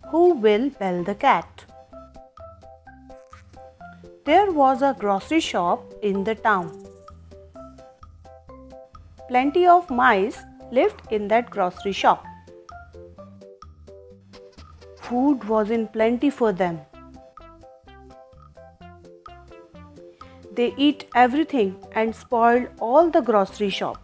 Who will bell the cat? There was a grocery shop in the town. Plenty of mice lived in that grocery shop. Food was in plenty for them. They eat everything and spoiled all the grocery shop.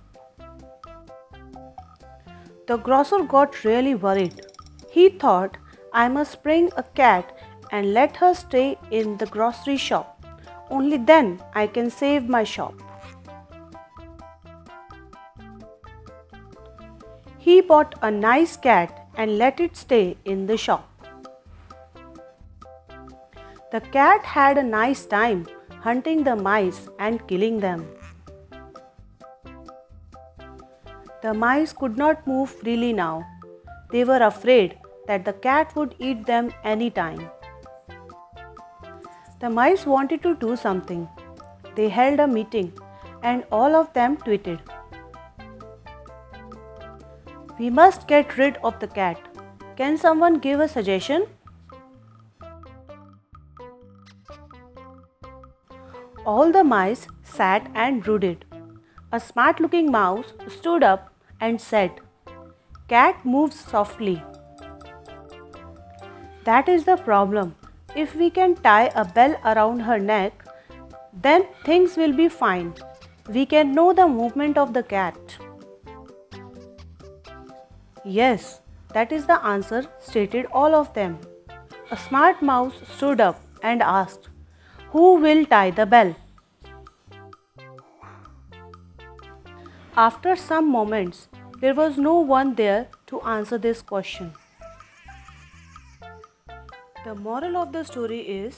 The grocer got really worried. He thought, I must bring a cat and let her stay in the grocery shop. Only then I can save my shop. He bought a nice cat and let it stay in the shop. The cat had a nice time hunting the mice and killing them. The mice could not move freely now. They were afraid that the cat would eat them any time. The mice wanted to do something. They held a meeting and all of them tweeted, "We must get rid of the cat. Can someone give a suggestion?" All the mice sat and brooded. A smart-looking mouse stood up and said, "Cat moves softly." That is the problem. If we can tie a bell around her neck, then things will be fine. We can know the movement of the cat. Yes, that is the answer, stated all of them. A smart mouse stood up and asked, "Who will tie the bell?" After some moments, there was no one there to answer this question. The moral of the story is,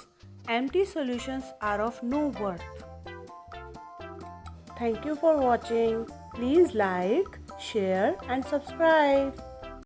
empty solutions are of no worth. Thank you for watching. Please like, share and subscribe.